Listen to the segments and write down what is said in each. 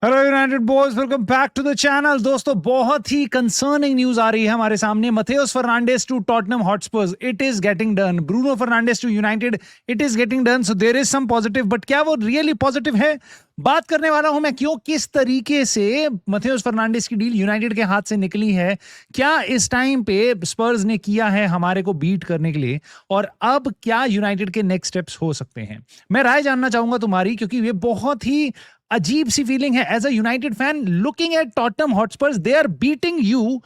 Hello United boys, welcome back to the channel. दोस्तों, बहुत ही concerning news आ रही है हमारे सामने। Matheus Fernandes to Tottenham Hotspurs, it is getting done. Bruno Fernandes to United, it is getting done. So there is some positive, but क्या वो really positive है? बात करने वाला हूं मैं क्यों, किस तरीके से मथेउस फर्नांडिस की डील यूनाइटेड के हाथ से निकली है, क्या इस टाइम पे स्पर्स ने किया है हमारे को बीट करने के लिए, और अब क्या यूनाइटेड के नेक्स्ट स्टेप्स हो सकते हैं। मैं राय जानना चाहूंगा तुम्हारी, क्योंकि ये बहुत ही अजीब सी फीलिंग है as a United fan looking at Tottenham Hotspurs. They are beating you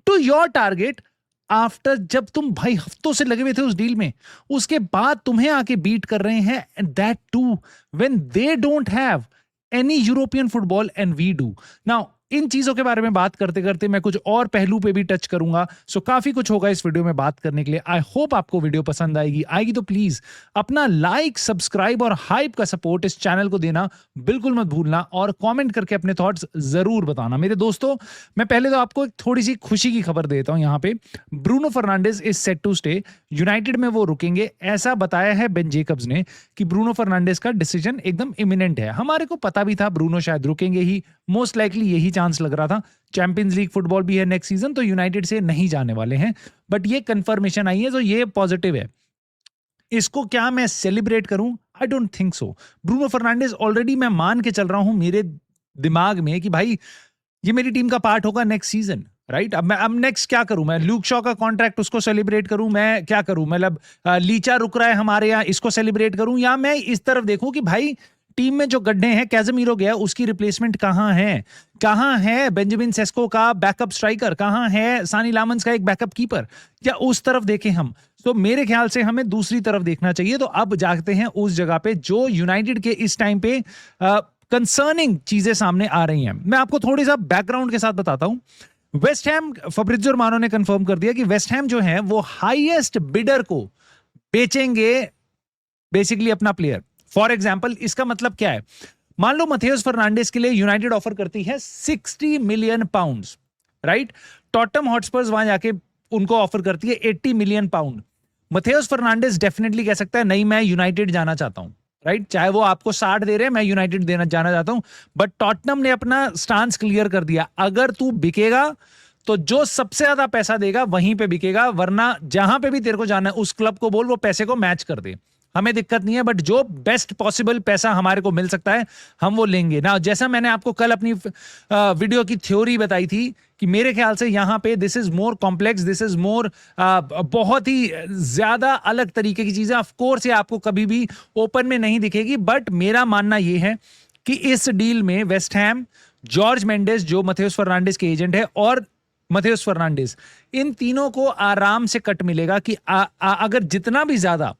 to your target after, जब तुम भाई हफ्तों से लगे हुए थे उस डील में, उसके बाद तुम्हें आके बीट कर रहे हैं, and that too when they don't have any European football and we do. Now इन चीजों के बारे में बात करते करते मैं कुछ और पहलू पे भी टच करूंगा। सो काफी कुछ होगा इस वीडियो में बात करने के लिए। आई होप आपको वीडियो पसंद आएगी तो प्लीज अपना लाइक, सब्सक्राइब और हाइप का सपोर्ट इस चैनल को देना बिल्कुल मत भूलना, और कमेंट करके अपने थॉट्स जरूर बताना। मेरे दोस्तों, मैं पहले तो आपको एक थोड़ी सी खुशी की खबर देता हूं। यहाँ पे Bruno Fernandes is set to stay United में, वो रुकेंगे ऐसा बताया है बेन जेकब्स ने कि ब्रूनो फर्नांडिस का डिसीजन एकदम इमिनेंट है। हमारे को पता भी था ब्रूनो शायद रुकेंगे ही, मोस्ट लाइकली यही चांस लग रहा था। चैंपियंस लीग फुटबॉल भी है नेक्स्ट सीजन, तो यूनाइटेड से नहीं जाने वाले हैं, बट ये कंफर्मेशन आई है, तो ये पॉजिटिव है। इसको क्या मैं सेलिब्रेट करूं? I don't think so. Bruno Fernandes already मैं मान के चल रहा हूं मेरे दिमाग में कि भाई ये मेरी टीम का पार्ट होगा नेक्स्ट सीजन, राइट? अब नेक्स्ट क्या करूं मैं? ल्यूक शॉ का कॉन्ट्रैक्ट, उसको सेलिब्रेट करूं? मैं क्या करूं? मतलब लीचा रुक रहा है हमारे यहाँ, इसको सेलिब्रेट करूं? या मैं इस तरफ देखूं कि भाई टीम में जो गड्ढे हैं, कैज़मीरो गया, उसकी रिप्लेसमेंट कहां है? कहां है बेंजामिन सेस्को का बैकअप स्ट्राइकर? कहां है सानी लामंस का एक बैकअप कीपर? या उस तरफ देखें हम? तो मेरे ख्याल से हमें दूसरी तरफ देखना चाहिए। तो अब जाते हैं उस जगह पे जो यूनाइटेड के इस टाइम पे कंसर्निंग चीजें सामने आ रही हैं। मैं आपको थोड़ी सा बैकग्राउंड के साथ बताता हूं। वेस्ट हैम, फब्रित्जो रोमानो ने कंफर्म कर दिया कि वेस्ट हैम जो है वो हाईएस्ट बिडर को बेचेंगे बेसिकली अपना प्लेयर। फॉर एग्जांपल, इसका मतलब क्या है? मान लो मथेउस फर्नांडिस के लिए यूनाइटेड ऑफर करती है 60 million pounds, right? Tottenham Hotspurs वहां जाके उनको ऑफर करती है 80 मिलियन पाउंड। मथेउस फर्नांडिस डेफिनेटली कह सकता है नहीं, मैं यूनाइटेड जाना चाहता हूं, राइट? चाहे वो आपको 60 दे रहे हैं, मैं यूनाइटेड जाना चाहता हूं। बट टॉटनहम ने अपना स्टांस क्लियर कर दिया, अगर तू बिकेगा तो जो सबसे ज्यादा पैसा देगा वहीं पे बिकेगा, वरना जहां पे भी तेरे को जाना है उस क्लब को बोल वो पैसे को मैच कर दे, हमें दिक्कत नहीं है, बट जो बेस्ट पॉसिबल पैसा हमारे को मिल सकता है हम वो लेंगे ना। जैसा मैंने आपको कल अपनी वीडियो की थ्योरी बताई थी कि मेरे ख्याल से यहां पे this is more complex, this is more बहुत ही ज्यादा अलग तरीके की चीजें। ऑफ कोर्स ये आपको कभी भी ओपन में नहीं दिखेगी, बट मेरा मानना यह है कि इस डील में वेस्ट हैम, जॉर्ज मेंडेस जो मथेउस फर्नांडिस के एजेंट है, और मथेउस फर्नांडिस, इन तीनों को आराम से कट मिलेगा कि अगर जितना भी ज्यादा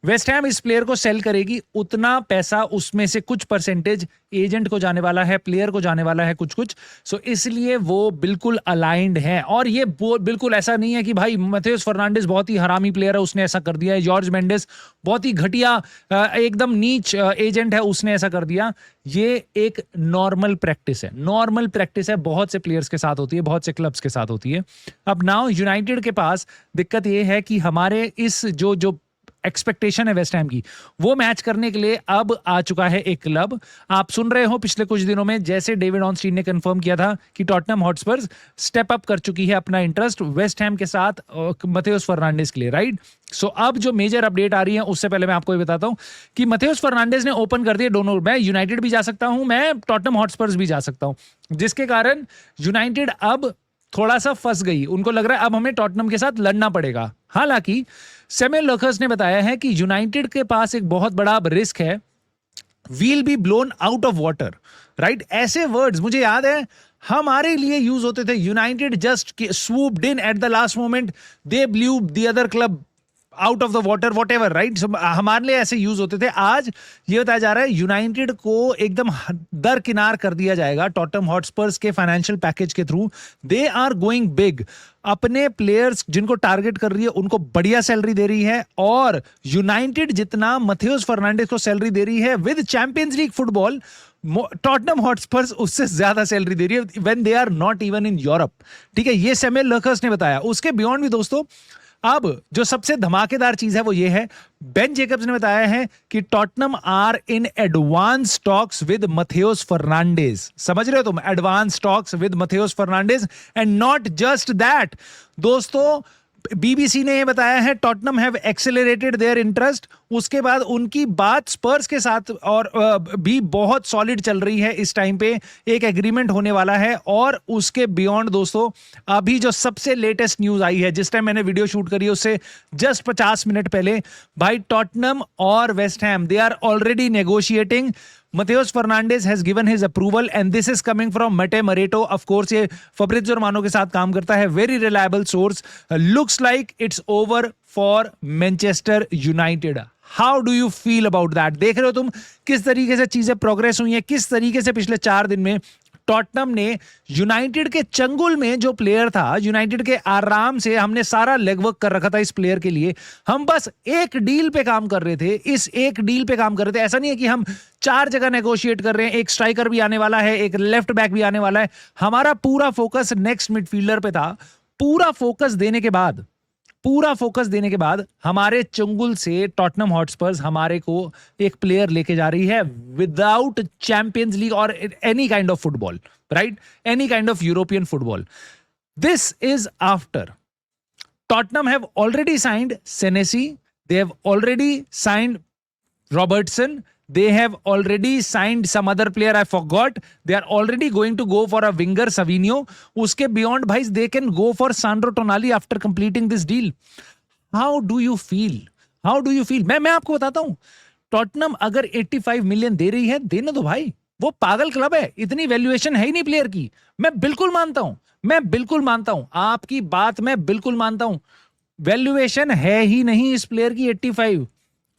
वेस्ट हैम इस प्लेयर को सेल करेगी, उतना पैसा उसमें से कुछ परसेंटेज एजेंट को जाने वाला है, प्लेयर को जाने वाला है कुछ कुछ। सो इसलिए वो बिल्कुल अलाइंड है, और ये बिल्कुल ऐसा नहीं है कि भाई मथेउस फर्नांडिस बहुत ही हरामी प्लेयर है उसने ऐसा कर दिया है, जॉर्ज मेंडेस बहुत ही घटिया एकदम नीच एजेंट है उसने ऐसा कर दिया। ये एक नॉर्मल प्रैक्टिस है, नॉर्मल प्रैक्टिस है, बहुत से प्लेयर्स के साथ होती है, बहुत से क्लब्स के साथ होती है। अब नाउ यूनाइटेड के पास दिक्कत ये है कि हमारे इस जो एक्सपेक्टेशन है वेस्ट हैम की, वो मैच करने के लिए अब आ चुका है एक क्लब। आप सुन रहे हो पिछले कुछ दिनों में जैसे डेविड ऑनस्टीन ने कंफर्म किया था कि टॉटनहम हॉटस्पर्स स्टेप अप कर चुकी है अपना इंटरेस्ट वेस्ट हैम के साथ मथेउस फर्नांडिस के लिए, राइट? सो अब जो मेजर अपडेट आ रही है, उससे पहले मैं आपको ये बताता हूं कि मथेउस फर्नांडिस ने ओपन कर दिया दोनों, मैं यूनाइटेड भी जा सकता हूं, मैं टॉटनहम हॉटस्पर्स भी जा सकता हूं, जिसके कारण यूनाइटेड अब थोड़ा सा फंस गई। उनको लग रहा है अब हमें टॉटनहम के साथ लड़ना पड़ेगा। हालांकि सैमुअल लर्कर्स ने बताया है कि यूनाइटेड के पास एक बहुत बड़ा रिस्क है, we'll be blown out of water, right? ऐसे वर्ड्स मुझे याद है हमारे लिए यूज होते थे, United just swooped in at the last moment, they blew the other club out of the water, whatever, right? हमारे लिए ऐसे यूज होते थे। आज ये बताया जा रहा है यूनाइटेड को एकदम दरकिनार कर दिया जाएगा टॉटनहम हॉटस्पर्स के फाइनेंशियल पैकेज के through. They are going big, अपने प्लेयर्स जिनको टारगेट कर रही है उनको बढ़िया सैलरी दे रही है, और यूनाइटेड जितना मथेउस फर्नांडिस को सैलरी दे रही है with Champions League football, Tottenham Hotspurs उससे ज्यादा सैलरी दे रही है when they are not even in Europe. ठीक है, ये सैमुअल लर्कर्स ने बताया। उसके बियॉन्ड भी दोस्तों अब जो सबसे धमाकेदार चीज है वो ये है, बेन जेकब्स ने बताया है कि Tottenham are in advanced talks with Matheus Fernandes. समझ रहे हो तुम? Advanced talks with Matheus Fernandes. And not just that दोस्तों, बीबीसी ने ये बताया है Tottenham have accelerated their interest. उसके बाद उनकी बात स्पर्स के साथ और भी बहुत सॉलिड चल रही है। इस टाइम पे एक एग्रीमेंट होने वाला है। और उसके बियॉन्ड दोस्तों, अभी जो सबसे लेटेस्ट न्यूज आई है, जिस टाइम मैंने वीडियो शूट करी उससे जस्ट 50 मिनट पहले, भाई टॉटनम और West Ham they are already negotiating. Matheus Fernandes has given his approval and this is coming from Mate Mareto. Of course, ये फब्रित्ज़ो रोमानो के साथ काम करता है. Very reliable source. Looks like it's over for Manchester United. How do you feel about that? देख रहे हो तुम किस तरीके से चीजें प्रोग्रेस हुई हैं, किस तरीके से पिछले 4 दिन में टॉटनम ने यूनाइटेड के चंगुल में जो प्लेयर था, यूनाइटेड के आराम से हमने सारा लेगवर्क कर रखा था इस प्लेयर के लिए। हम बस एक डील पे काम कर रहे थे, इस एक डील पे काम कर रहे थे। ऐसा नहीं है कि हम 4 जगह नेगोशिएट कर रहे हैं, एक स्ट्राइकर भी आने वाला है, एक लेफ्ट बैक भी आने वाला है। हमारा पूरा फोकस नेक्स्ट मिडफील्डर पे था। पूरा फोकस देने के बाद हमारे चंगुल से टॉटनम हॉटस्पर्स हमारे को एक प्लेयर लेके जा रही है विदाउट चैंपियंस लीग और any kind of football, right? Any kind of European football. This is after Tottenham have already signed Senesi, they have already signed Robertson, they have already signed some other player I forgot. They are already going to go for a winger, Savinho. उसके beyond भाई they can go for Sandro Tonali after completing this deal. How do you feel? मैं आपको बताता हूं, Tottenham अगर 85 million दे रही है, देने दो भाई। वो पागल क्लब है, इतनी वैल्यूएशन है ही नहीं प्लेयर की। मैं बिल्कुल मानता हूं आपकी बात, मैं बिल्कुल मानता हूं वैल्यूएशन है ही नहीं इस प्लेयर की। 85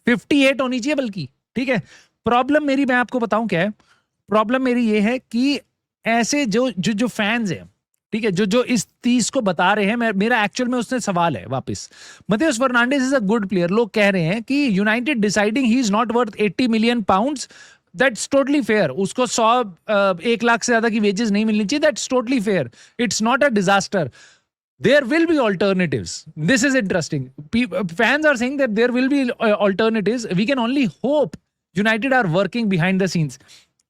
58 होनी चाहिए बल्कि, ठीक है। प्रॉब्लम मेरी, मैं आपको बताऊं क्या है प्रॉब्लम मेरी, ये है कि ऐसे जो फैंस हैं, ठीक है, जो इस 30 को बता रहे हैं, मेरा एक्चुअल में उससे सवाल है वापस। Matheus Fernandes is a good player. लोग कह रहे हैं कि United deciding he is not worth 80 million pounds, that's totally fair. उसको 1 लाख से ज्यादा की वेजेस नहीं मिलनी चाहिए, that's totally fair. It's not a disaster. There will be alternatives. This is interesting. Fans are saying that there will be alternatives. We can only hope United are working behind the scenes.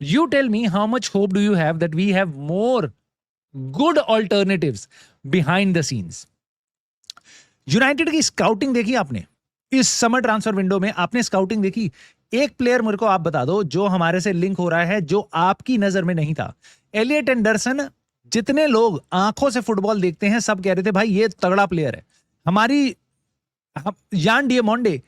You tell me, how much hope do you have that we have more good alternatives behind the scenes? United की scouting देखी आपने? इस summer transfer window में आपने scouting देखी? एक player मेरे को आप बता दो जो हमारे से लिंक हो रहा है, जो आपकी नजर में नहीं था। एलियट एंडरसन, जितने लोग आंखों से फुटबॉल देखते हैं सब कह रहे थे भाई ये तगड़ा प्लेयर है। यान डिएमोंडे,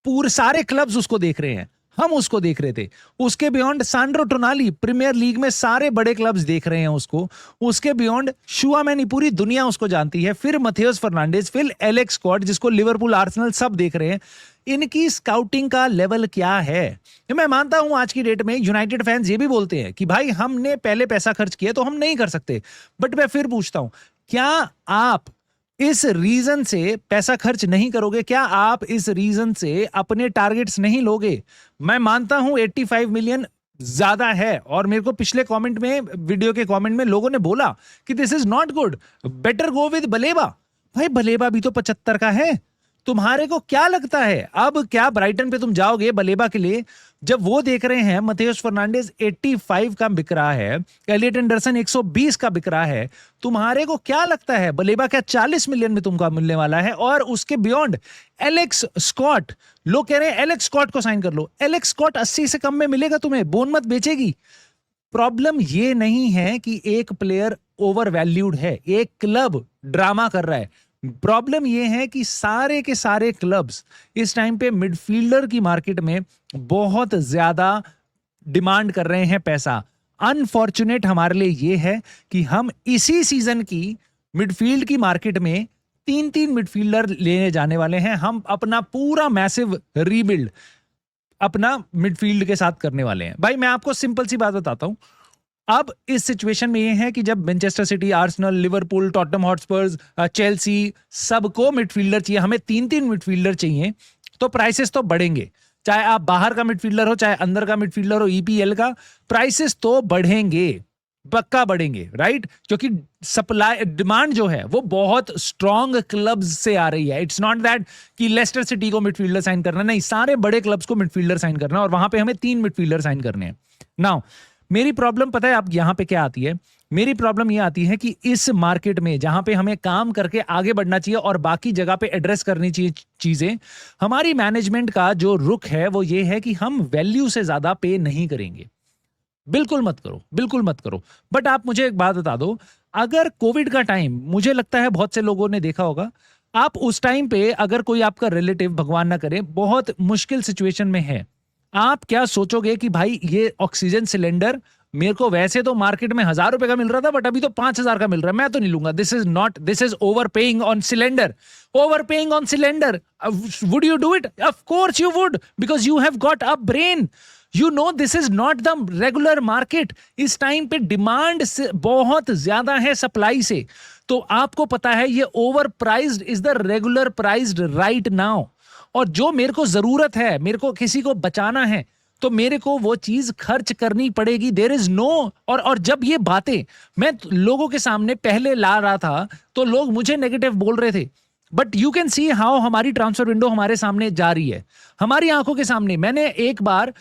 पूरे सारे क्लब्स उसको देख रहे हैं, हम उसको देख रहे थे। उसके बियॉन्ड सांड्रो टोनाली, प्रीमियर लीग में सारे बड़े क्लब्स देख रहे हैं उसको। उसके बियॉन्ड शुआमैनी, पूरी दुनिया उसको जानती है। फिर मथेउस फर्नांडिस, फिर एलेक्स स्कॉट, जिसको लिवरपूल, आर्सेनल सब देख रहे हैं। इनकी स्काउटिंग का लेवल क्या है? मैं मानता हूं आज की डेट में यूनाइटेड फैंस ये भी बोलते हैं कि भाई हमने पहले पैसा खर्च किया तो हम नहीं कर सकते। बट मैं फिर पूछता हूं, क्या आप इस रीजन से पैसा खर्च नहीं करोगे? क्या आप इस रीजन से अपने टारगेट्स नहीं लोगे? मैं मानता हूं 85 मिलियन ज्यादा है, और मेरे को पिछले कमेंट में, वीडियो के कमेंट में लोगों ने बोला कि this is not good, better go with Baleba. भाई बलेबा भी तो 75 का है। तुम्हारे को क्या लगता है अब क्या ब्राइटन पे तुम जाओगे बलेबा के लिए, जब वो देख रहे हैं मथेउस फर्नांडिस 85 का बिक रहा है, एलियट एंडरसन 120 का बिक रहा है? तुम्हारे को क्या लगता है बलेबा क्या 40 मिलियन में तुमको मिलने वाला है? और उसके बियॉन्ड एलेक्स स्कॉट, लोग कह रहे हैं एलेक्स स्कॉट को साइन कर लो। एलेक्स स्कॉट 80 से कम में मिलेगा तुम्हें, बोर्नमथ बेचेगी। प्रॉब्लम ये नहीं है कि एक प्लेयर ओवर वैल्यूड है, एक क्लब ड्रामा कर रहा है। प्रॉब्लम यह है कि सारे के सारे क्लब्स इस टाइम पे मिडफील्डर की मार्केट में बहुत ज्यादा डिमांड कर रहे हैं पैसा। अनफॉर्चुनेट हमारे लिए यह है कि हम इसी सीजन की मिडफील्ड की मार्केट में 3 मिडफील्डर लेने जाने वाले हैं। हम अपना पूरा मैसिव रीबिल्ड अपना मिडफील्ड के साथ करने वाले हैं। भाई मैं आपको सिंपल सी बात बताता हूं, अब इस सिचुएशन में ये है कि जब Manchester city, Arsenal, Liverpool, Tottenham Hotspurs, Chelsea, सबको मिडफील्डर चाहिए, हमें 3 मिडफील्डर चाहिए, तो प्राइसेस तो बढ़ेंगे। चाहे आप बाहर का मिडफील्डर हो, चाहे अंदर का मिडफील्डर हो, ईपीएल का, प्राइसेस तो बढ़ेंगे। पक्का बढ़ेंगे, राइट? क्योंकि सप्लाई डिमांड जो है वो बहुत स्ट्रॉन्ग क्लब्स से आ रही है. इट्स नॉट दैट कि लेस्टर सिटी को मिडफील्डर साइन करना, नहीं, सारे बड़े क्लब्स को मिडफील्डर साइन करना, और वहां पे हमें 3 मिडफील्डर साइन करने हैं. नाउ मेरी प्रॉब्लम पता है अब यहां पे क्या आती है? मेरी प्रॉब्लम ये आती है कि इस मार्केट में जहां पे हमें काम करके आगे बढ़ना चाहिए और बाकी जगह पे एड्रेस करनी चाहिए चीजें, हमारी मैनेजमेंट का जो रुख है वो ये है कि हम वैल्यू से ज्यादा पे नहीं करेंगे. बिल्कुल मत करो, बिल्कुल मत करो. बट आप मुझे एक बात बता दो, अगर कोविड का टाइम, मुझे लगता है बहुत से लोगों ने देखा होगा, आप उस टाइम पे अगर कोई आपका रिलेटिव, भगवान ना करे, बहुत मुश्किल सिचुएशन में है, आप क्या सोचोगे कि भाई ये ऑक्सीजन सिलेंडर मेरे को वैसे तो मार्केट में 1,000 रुपए का मिल रहा था बट अभी तो 5,000 का मिल रहा है, मैं तो नहीं लूंगा. This is over paying on cylinder. Over paying on cylinder. Would you do it? Of course you would, because you have got a brain. You know this is not the regular market. इस time पे demand बहुत ज्यादा है supply से, तो आपको पता है ये over prized is the regular prized right now. और जो मेरे को जरूरत है, मेरे को किसी को बचाना है, तो मेरे को वो चीज खर्च करनी पड़ेगी. There is no. और जब ये बातें मैं लोगों के सामने पहले ला रहा था तो लोग मुझे नेगेटिव बोल रहे थे, but you can see how हमारी ट्रांसफर विंडो हमारे सामने जा रही है, हमारी आंखों के सामने. मैंने एक बार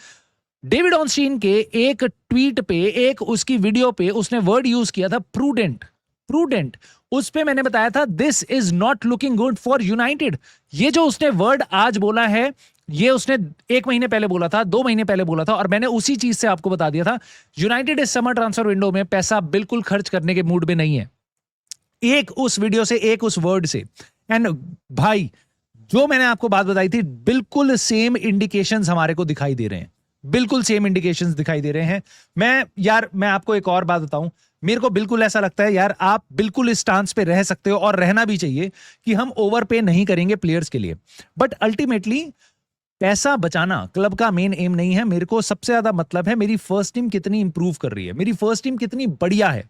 डेविड ऑनस्टीन के एक ट्वीट पे, एक उसकी वीडियो पे उसने वर्ड यूज किया था प्रूडेंट. प्रूडेंट, उस पे मैंने बताया था this is not looking good for United. ये जो उसने वर्ड आज बोला है, ये उसने 1 महीने पहले बोला था, 2 महीने पहले बोला था, और मैंने उसी चीज से आपको बता दिया था यूनाइटेड इस समर ट्रांसफर विंडो में पैसा बिल्कुल खर्च करने के मूड में नहीं है. एक उस वीडियो से, एक उस वर्ड से. एंड भाई, जो मैंने आपको बात बताई थी, बिल्कुल सेम इंडिकेशंस हमारे को दिखाई दे रहे हैं. बिल्कुल सेम इंडिकेशंस दिखाई दे रहे हैं. मैं आपको एक और बात बताऊं, मेरे को बिल्कुल ऐसा लगता है यार, आप बिल्कुल इस स्टांस पे रह सकते हो और रहना भी चाहिए कि हम ओवर पे नहीं करेंगे प्लेयर्स के लिए. बट अल्टीमेटली पैसा बचाना क्लब का मेन एम नहीं है. मेरे को सबसे ज्यादा मतलब है मेरी फर्स्ट टीम कितनी इंप्रूव कर रही है, मेरी फर्स्ट टीम कितनी बढ़िया है,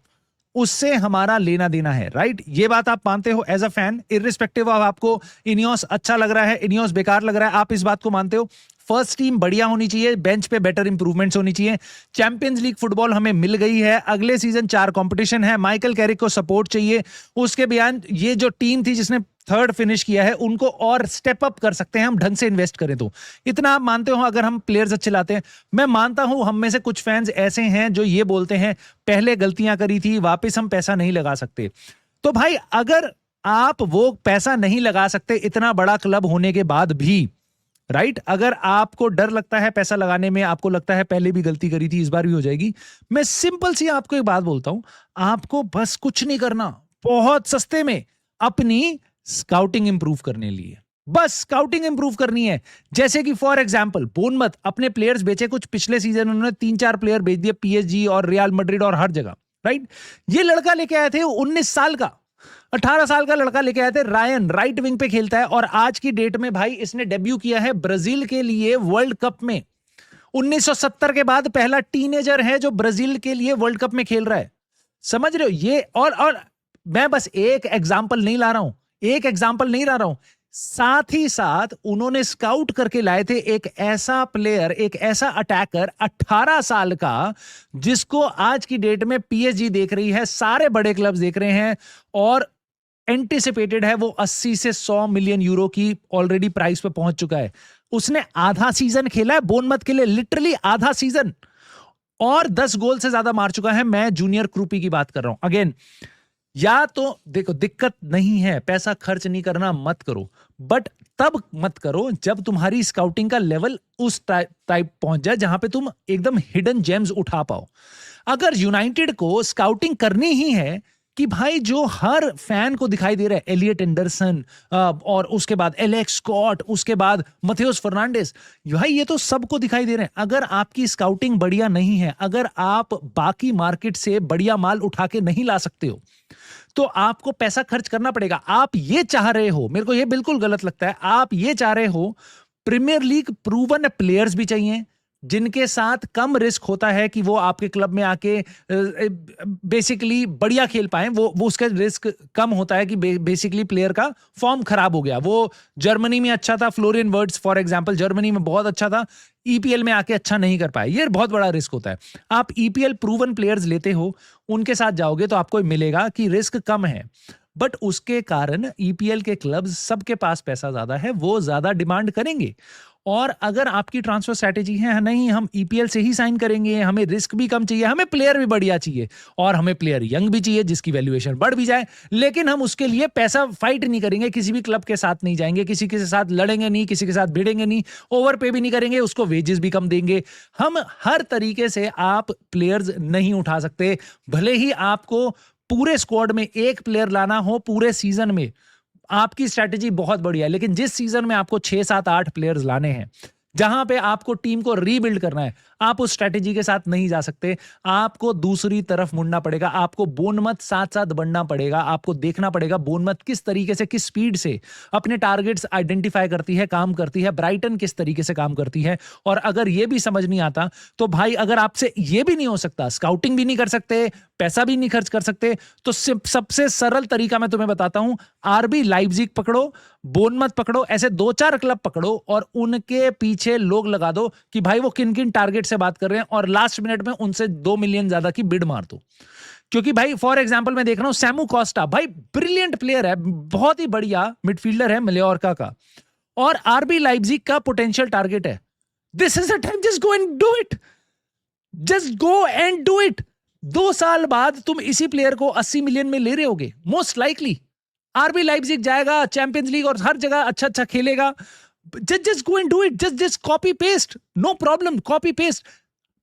उससे हमारा लेना देना है, राइट? ये बात आप मानते हो as a fan, irrespective of आपको इनियोस अच्छा लग रहा है, इनियोस बेकार लग रहा है, आप इस बात को मानते हो. फर्स्ट टीम बढ़िया होनी चाहिए, बेंच पे बेटर इंप्रूवमेंट्स होनी चाहिए. चैंपियंस लीग फुटबॉल हमें मिल गई है, अगले सीजन 4 कंपटीशन है, माइकल कैरिक को सपोर्ट चाहिए. उसके बयान, ये जो टीम थी जिसने 3rd फिनिश किया है, उनको और स्टेप अप कर सकते हैं हम ढंग से इन्वेस्ट करें तो. इतना आप मानते हो अगर हम प्लेयर्स अच्छे लाते हैं? मैं मानता हूं हम में से कुछ फैंस ऐसे हैं जो ये बोलते हैं पहले गलतियां करी थी, वापस हम पैसा नहीं लगा सकते. तो भाई, अगर आप वो पैसा नहीं लगा सकते इतना बड़ा क्लब होने के बाद भी, राइट, अगर आपको डर लगता है पैसा लगाने में, आपको लगता है पहले भी गलती करी थी, इस बार भी हो जाएगी, मैं सिंपल सी आपको एक बात बोलता हूं, आपको बस कुछ नहीं करना, बहुत सस्ते में अपनी स्काउटिंग इंप्रूव करने लिए, बस स्काउटिंग इंप्रूव करनी है. जैसे कि फॉर एग्जांपल बोर्नमथ अपने प्लेयर्स बेचे, कुछ पिछले सीजन उन्होंने 3-4 प्लेयर बेच दिए पीएसजी और रियल मैड्रिड और हर जगह, राइट? ये लड़का लेके आए थे 19 साल का, 18 साल का लड़का लेके आए थे, रायन, राइट विंग पे खेलता है, और आज की डेट में भाई इसने डेब्यू किया है ब्राजील के लिए वर्ल्ड कप में. 1970 के बाद पहला टीनेजर है जो ब्राजील के लिए वर्ल्ड कप में खेल रहा है. समझ रहे हो ये? और मैं बस एक एग्जांपल नहीं ला रहा हूं, एक एग्जांपल नहीं ला रहा हूं, साथ ही साथ उन्होंने स्काउट करके लाए थे एक ऐसा प्लेयर, एक ऐसा अटैकर 18 साल का, जिसको आज की डेट में पीएसजी देख रही है, सारे बड़े क्लब्स देख रहे हैं, और एंटिसिपेटेड है वो 80 से 100 मिलियन यूरो की ऑलरेडी प्राइस पे पहुंच चुका है. उसने आधा सीजन खेला है बोर्नमथ के लिए, लिटरली आधा सीजन, और 10 गोल से ज्यादा मार चुका है. मैं जूनियर क्रूपी की बात कर रहा हूं. अगेन, या तो देखो, दिक्कत नहीं है, पैसा खर्च नहीं करना, मत करो, बट तब मत करो जब तुम्हारी स्काउटिंग का लेवल उस टाइप पहुंच जाए जहां पे तुम एकदम हिडन जेम्स उठा पाओ. अगर यूनाइटेड को स्काउटिंग करनी ही है कि भाई जो हर फैन को दिखाई दे रहा है, एलियट एंडरसन, और उसके बाद एलेक्स स्कॉट, उसके बाद मथेउस फर्नांडिस, भाई ये तो सबको दिखाई दे रहे हैं. अगर आपकी स्काउटिंग बढ़िया नहीं है, अगर आप बाकी मार्केट से बढ़िया माल उठा के नहीं ला सकते हो, तो आपको पैसा खर्च करना पड़ेगा. आप ये चाह रहे हो, मेरे को ये बिल्कुल गलत लगता है, आप ये चाह रहे हो प्रीमियर लीग प्रूवन प्लेयर्स भी चाहिए, जिनके साथ कम रिस्क होता है कि वो आपके क्लब में आके बेसिकली बढ़िया खेल पाए, वो उसका रिस्क कम होता है कि बेसिकली प्लेयर का फॉर्म खराब हो गया। वो जर्मनी में अच्छा था, Florian words for example Germany में बहुत अच्छा था, ईपीएल में आके अच्छा नहीं कर पाए, ये बहुत बड़ा रिस्क होता है। आप ईपीएल प्रूवन प्लेयर्स लेते हो, उनके साथ जाओगे तो आपको मिलेगा कि रिस्क कम है, बट उसके कारण ईपीएल के क्लब्स सबके पास पैसा ज्यादा है, वो ज्यादा डिमांड करेंगे। और अगर आपकी ट्रांसफर स्ट्रैटेजी है नहीं हम ईपीएल से ही साइन करेंगे, हमें रिस्क भी कम चाहिए, हमें प्लेयर भी बढ़िया चाहिए और हमें प्लेयर यंग भी चाहिए जिसकी वैल्यूएशन बढ़ भी जाए, लेकिन हम उसके लिए पैसा फाइट नहीं करेंगे, किसी भी क्लब के साथ नहीं जाएंगे, किसी के साथ लड़ेंगे नहीं, किसी के साथ भिड़ेंगे नहीं, ओवर पे भी नहीं करेंगे, उसको वेजेस भी कम देंगे। हम हर तरीके से आप प्लेयर्स नहीं उठा सकते, भले ही आपको पूरे स्क्वाड में एक प्लेयर लाना हो पूरे सीजन में, आपकी स्ट्रैटेजी बहुत बढ़िया है, लेकिन जिस सीजन में आपको 6 7 8 प्लेयर्स लाने हैं, जहां पे आपको टीम को रीबिल्ड करना है, आप उस स्ट्रैटेजी के साथ नहीं जा सकते, आपको दूसरी तरफ मुड़ना पड़ेगा, आपको बोनमत साथ साथ बढ़ना पड़ेगा, आपको देखना पड़ेगा बोनमत किस तरीके से, किस स्पीड से अपने टारगेट्स आइडेंटिफाई करती है, काम करती है, ब्राइटन किस तरीके से काम करती है। और अगर ये भी समझ नहीं आता तो भाई, अगर आपसे ये भी नहीं हो सकता, स्काउटिंग भी नहीं कर सकते, पैसा भी नहीं खर्च कर सकते, तो सबसे सरल तरीका मैं तुम्हें बताता हूं, आरबी लाइप्जिग पकड़ो, बोनमत पकड़ो, ऐसे 2 4 क्लब पकड़ो और उनके पीछे लोग लगा दो कि भाई वो किन किन टारगेट से बात कर रहे हैं, और लास्ट मिनट में उनसे 2 मिलियन ज्यादा की बिड मार दो। क्योंकि भाई फॉर एग्जांपल मैं देख रहा हूं सैमू कोस्टा, भाई ब्रिलियंट प्लेयर है, बहुत ही बढ़िया मिडफील्डर है मल्योर्का का, और आरबी लाइप्जिग का पोटेंशियल टारगेट है। This is the time, just go and do it, just go and do it. 2 साल बाद तुम इसी प्लेयर को 80 मिलियन में ले रहे होगे मोस्ट लाइकली। आरबी लाइप्जिग जाएगा चैंपियंस लीग और हर जगह अच्छा अच्छा खेलेगा। just go and do it, just copy paste, no problem, copy paste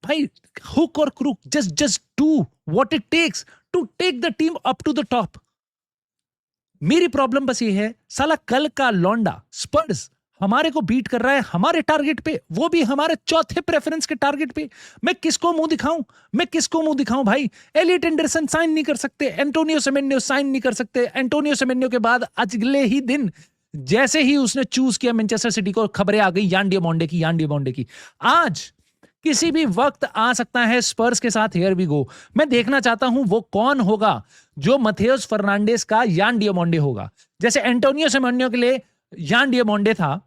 भाई, hook or crook, just do what it takes to take the team up to the top। मेरी problem बस ये है, साला कल का लौंडा स्पर्स हमारे को बीट कर रहा है हमारे टारगेट पे, वो भी हमारे चौथे प्रेफरेंस के टारगेट पे। मैं किसको मुंह दिखाऊं भाई? एलियट एंडरसन साइन नहीं कर सकते, एंटोनियो सेमेन्यो साइन नहीं कर सकते। एंटोनियो सेमेन्यो के बाद अगले ही दिन जैसे ही उसने चूज किया मैनचेस्टर सिटी को, खबरें आ गई यान डियामोंडे की। आज किसी भी वक्त आ सकता है स्पर्स के साथ, हियर वी गो। मैं देखना चाहता हूं वो कौन होगा जो मथेउस फर्नांडिस का यान डियामोंडे होगा। जैसे एंटोनियो सेमेन्यो के लिए यान डियामोंडे था,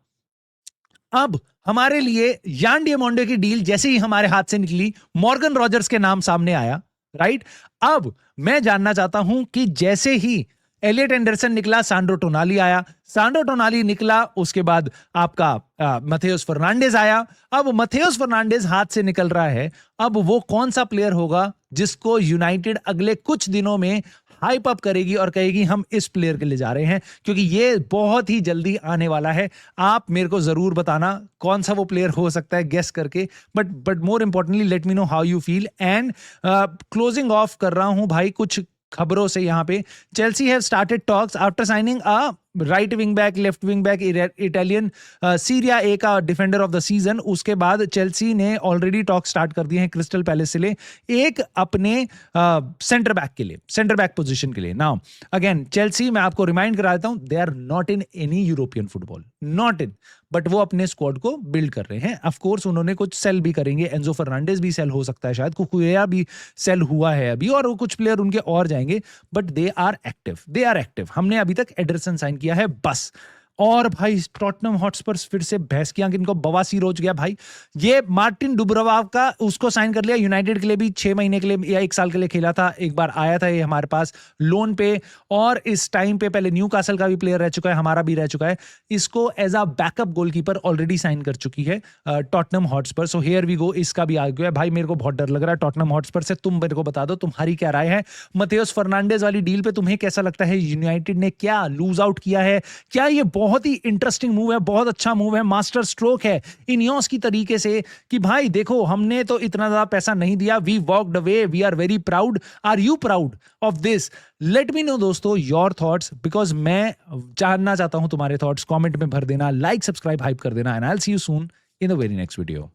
अब हमारे लिए यान डियामोंडे की डील जैसे ही हमारे हाथ से निकली, मॉर्गन रॉजर्स के नाम सामने आया, राइट। अब मैं जानना चाहता हूं कि जैसे ही एलियट एंडरसन निकला, सांड्रो टोनाली आया, सांड्रो टोनाली निकला, उसके बाद आपका मथेउस फर्नांडिस आया। अब मथेउस फर्नांडिस हाथ से निकल रहा है, अब वो कौन सा प्लेयर होगा जिसको यूनाइटेड अगले कुछ दिनों में हाइप अप करेगी और कहेगी हम इस प्लेयर के लिए जा रहे हैं, क्योंकि ये बहुत ही जल्दी आने वाला है। आप मेरे को जरूर बताना कौन सा वो प्लेयर हो सकता है, गेस करके, but more importantly late me know how you feel. And closing of कर रहा हूं भाई कुछ खबरों से। यहां पे Chelsea have started talks after signing a right wing back, left wing back, Italian Serie A का डिफेंडर ऑफ द सीजन। उसके बाद चेल्सी ने ऑलरेडी टॉक स्टार्ट कर दिए हैं क्रिस्टल पैलेस से ले एक अपने सेंटर बैक के लिए, सेंटर बैक पोजीशन के लिए। नाउ अगेन चेल्सी, मैं आपको रिमाइंड करा देता हूं, they are not in any European football, not in, but वो अपने स्क्वाड को बिल्ड कर रहे हैं। ऑफ कोर्स उन्होंने कुछ सेल भी करेंगे, एंजो फर्नांडिस भी सेल हो सकता है, शायद कुकुरेया भी सेल हुआ है अभी, और वो कुछ प्लेयर उनके और जाएंगे, बट दे आर एक्टिव। हमने अभी तक एडरसन साइन किया है बस। और भाई टॉटनम हॉटस्पर्स फिर से भैंस की आंख, इनको बवासीर हो गया भाई। ये मार्टिन डुब्रोवाव का उसको साइन कर लिया, यूनाइटेड के लिए भी 6 महीने के लिए या 1 साल के लिए खेला था, एक बार आया था ये हमारे पास लोन पे, और इस टाइम पे पहले न्यूकासल का भी प्लेयर रह चुका है, हमारा भी रह चुका है। इसको as a backup goalkeeper already sign कर चुकी है Tottenham Hotspur. So here we go, इसका भी आ गया भाई। मेरे को बहुत डर लग रहा है टॉटनम हॉटस्पर से। तुम मेरे को बता दो तुम्हारी क्या राय है मथेउस फर्नांडिस वाली डील पे, तुम्हें कैसा लगता है? यूनाइटेड ने क्या लूज आउट किया है? क्या ये बहुत ही इंटरेस्टिंग मूव है, बहुत अच्छा मूव है, मास्टर स्ट्रोक है इनियोस की तरीके से कि भाई देखो हमने तो इतना ज्यादा पैसा नहीं दिया, we walked away, we are very proud. Are you proud of this? Let me know दोस्तों योर थॉट्स, बिकॉज मैं जानना चाहता हूं तुम्हारे थॉट्स। कमेंट में भर देना, लाइक सब्सक्राइब हाइप कर देना, and I will see you soon in the very next video.